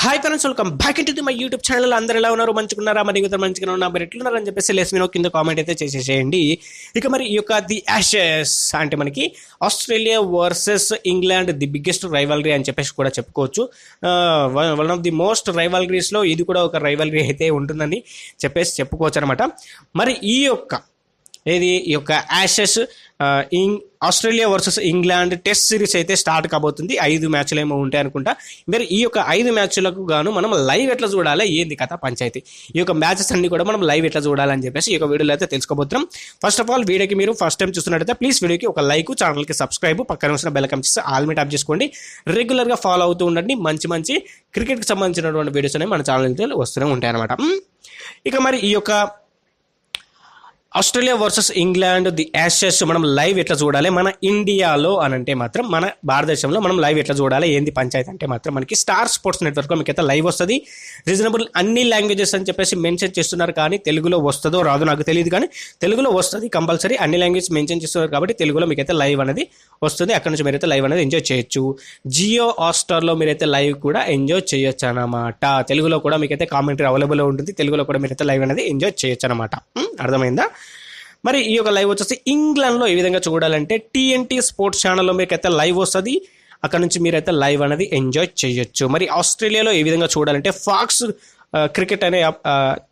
Hi friends, welcome back to my YouTube channel. అందరూ ఎలా ఉన్నారు? మంచిగున్నారా? మరి మంచిగా ఉన్నా మరి ఎట్లున్నారు అని చెప్పేసి మీరు కింద కామెంట్ అయితే చేసేసేయండి. ఇక మరి ఈ యొక్క ది యాషెస్ అంటే మనకి Australia versus England the biggest rivalry అని చెప్పేసి కూడా చెప్పుకోవచ్చు. వన్ ఆఫ్ ది మోస్ట్ రైవల్రీస్లో ఇది కూడా ఒక రైవల్రీ అయితే ఉంటుందని చెప్పుకోవచ్చు అనమాట. మరి ఈ యొక్క Ashes Australia versus England test series అయితే స్టార్ట్ కాబోతుంది. 5 మ్యాచ్లు ఏమో ఉంటాయి అనుకుంటా. మరి ఈ యొక్క 5 మ్యాచ్లకు గాను మనం లైవ్ ఎట్లా చూడాలి, ఏంది కథ పంచాయతీ, ఈ యొక్క మ్యాచెస్ అన్ని కూడా మనం లైవ్ ఎట్లా చూడాలని చెప్పేసి ఈ యొక్క వీడియోలో అయితే తెలుసుకోబోతున్నాం. ఫస్ట్ ఆఫ్ ఆల్ వీడియోకి మీరు ఫస్ట్ టైం చూస్తున్నట్టయితే ప్లీజ్ వీడియోకి ఒక లైక్, ఛానల్కి సబ్స్క్రైబ్, పక్కన వచ్చిన బెల్ ఐకాన్ చేసి ఆల్ మీద ట్యాప్ చేసుకోండి. రెగ్యులర్గా ఫాలో అవుతూ ఉండండి. మంచి క్రికెట్కి సంబంధించినటువంటి వీడియోస్ అనేవి మన ఛానల్ వస్తూనే ఉంటాయి అనమాట. ఇక మరి ఈ యొక్క Australia versus England the Ashes మనం లైవ్ ఎట్లా చూడాలి మన ఇండియాలో అని అంటే మాత్రం, మన భారతదేశంలో మనం లైవ్ ఎట్లా చూడాలి, ఏంది పంచాయతీ అంటే మాత్రం మనకి స్టార్ స్పోర్ట్స్ నెట్వర్క్లో మీకు అయితే లైవ్ వస్తుంది. రీజనబుల్ అన్ని లాంగ్వేజెస్ అని చెప్పేసి మెన్షన్ చేస్తున్నారు, కానీ తెలుగులో వస్తుందో రాదో నాకు తెలియదు, కానీ తెలుగులో వస్తుంది కంపల్సరీ. అన్ని లాంగ్వేజ్ మెన్షన్ చేస్తున్నారు కాబట్టి తెలుగులో మీకైతే లైవ్ అనేది వస్తుంది. అక్కడ నుంచి మీరైతే లైవ్ అనేది ఎంజాయ్ చేయొచ్చు. జియో హాట్‌స్టార్లో మీరైతే లైవ్ కూడా ఎంజాయ్ చేయొచ్చు అనమాట. తెలుగులో కూడా మీకైతే కామెంటరీ అవైలబుల్ ఉంటుంది. తెలుగులో కూడా మీరైతే లైవ్ అనేది ఎంజాయ్ చేయొచ్చు అనమాట. అర్థమైందా? మరి ఈ యొక్క లైవ్ వచ్చేసి ఇంగ్లాండ్లో ఏ విధంగా చూడాలంటే టీఎన్టీ స్పోర్ట్స్ ఛానల్లో మీకైతే లైవ్ వస్తుంది. అక్కడ నుంచి మీరైతే లైవ్ అనేది ఎంజాయ్ చేయొచ్చు. మరి ఆస్ట్రేలియాలో ఏ విధంగా చూడాలంటే ఫాక్స్ క్రికెట్ అనే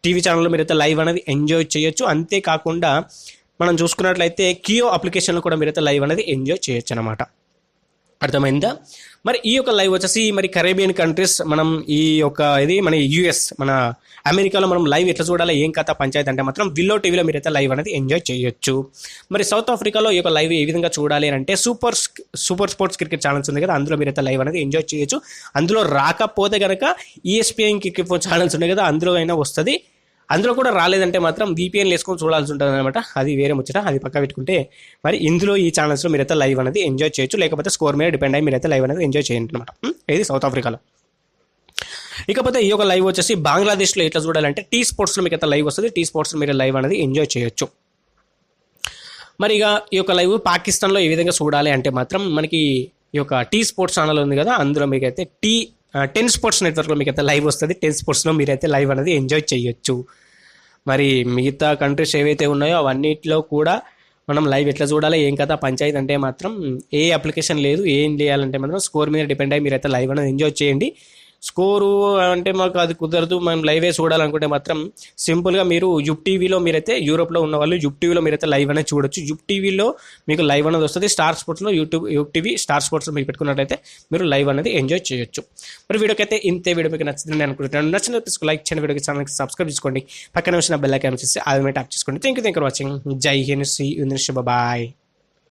టీవీ ఛానల్లో మీరైతే లైవ్ అనేది ఎంజాయ్ చేయొచ్చు. అంతేకాకుండా మనం చూసుకున్నట్లయితే కియో అప్లికేషన్లో కూడా మీరైతే లైవ్ అనేది ఎంజాయ్ చేయొచ్చు అనమాట. అర్థమైందా? మరి ఈ యొక్క లైవ్ వచ్చేసి మరి కరేబియన్ కంట్రీస్ మనం మన యూఎస్, మన అమెరికాలో మనం లైవ్ ఎట్లా చూడాలి, ఏం కథ పంచాయతీ అంటే మాత్రం విల్లో టీవీలో మీరైతే లైవ్ అనేది ఎంజాయ్ చేయొచ్చు. మరి సౌత్ ఆఫ్రికాలో ఈ యొక్క లైవ్ ఏ విధంగా చూడాలి అంటే సూపర్ స్పోర్ట్స్ క్రికెట్ ఛానల్స్ ఉంది కదా, అందులో మీరైతే లైవ్ అనేది ఎంజాయ్ చేయొచ్చు. అందులో రాకపోతే కనుక ESPN క్రికెట్ ఛానల్స్ ఉన్నాయి కదా, అందులో అయినా వస్తుంది. అందులో కూడా రాలేదంటే మాత్రం VPN వేసుకొని చూడాల్సి ఉంటుంది అనమాట. అది వేరే ముచ్చట, అది పక్క పెట్టుకుంటే మరి ఇందులో ఈ ఛానల్స్లో మీరైతే లైవ్ అనేది ఎంజాయ్ చేయొచ్చు. లేకపోతే స్కోర్ మీద డిపెండ్ అయ్యి మీరైతే లైవ్ అనేది ఎంజాయ్ చేయండి అనమాట. ఇది సౌత్ ఆఫ్రికాలో. ఇకపోతే ఈ యొక్క లైవ్ వచ్చేసి బంగ్లాదేశ్లో ఎట్లా చూడాలంటే టీ స్పోర్ట్స్లో మీకు అయితే లైవ్ వస్తుంది. టీ స్పోర్ట్స్లో మీరు లైవ్ అనేది ఎంజాయ్ చేయొచ్చు. మరి ఇక ఈ యొక్క లైవ్ పాకిస్తాన్లో ఏ విధంగా చూడాలి అంటే మాత్రం మనకి ఈ యొక్క టీ స్పోర్ట్స్ ఛానల్ ఉంది కదా, అందులో మీకైతే 10 స్పోర్ట్స్ నెట్వర్క్లో మీకైతే లైవ్ వస్తుంది. 10 స్పోర్ట్స్లో మీరైతే లైవ్ అనేది ఎంజాయ్ చేయొచ్చు. మరి మిగతా కంట్రీస్ ఏవైతే ఉన్నాయో అవన్నిటిలో కూడా మనం లైవ్ ఎట్లా చూడాలి, ఏం కదా పంచాయతీ అంటే మాత్రం ఏ అప్లికేషన్ లేదు. ఏం చేయాలంటే మాత్రం స్కోర్ మీద డిపెండ్ అయ్యి మీరైతే లైవ్ అనేది ఎంజాయ్ చేయండి. స్కోరు అంటే మాకు అది కుదరదు, మనం లైవే చూడాలనుకుంటే మాత్రం సింపుల్గా మీరు యుప్ టీవీలో మీరైతే యూరోప్లో ఉన్న వాళ్ళు యుప్ టీవీలో మీరైతే లైవ్ అనేది చూడొచ్చు. యుప్ టీవీలో మీకు లైవ్ అనేది వస్తుంది. స్టార్ స్పోర్ట్స్లో యుప్ టీవీ స్టార్ స్పోర్ట్స్లో మీకు పెట్టుకున్నట్టయితే మీరు లైవ్ అనేది ఎంజాయ్ చేయొచ్చు. మరి వీడియోకి అయితే ఇంతే. వీడియో మీకు నచ్చిందని అనుకుంటున్నాను. నచ్చిన లైక్ చేయండి, వీడియోకి ఛానల్కి సబ్స్క్రైబ్ చేసుకోండి, పక్కన వచ్చిన బెల్ ఐకాన్ చేసి అది మీద ట్యాప్ చేసుకోండి. Thank you for watching. జై హింద్. See you next. బాయ్.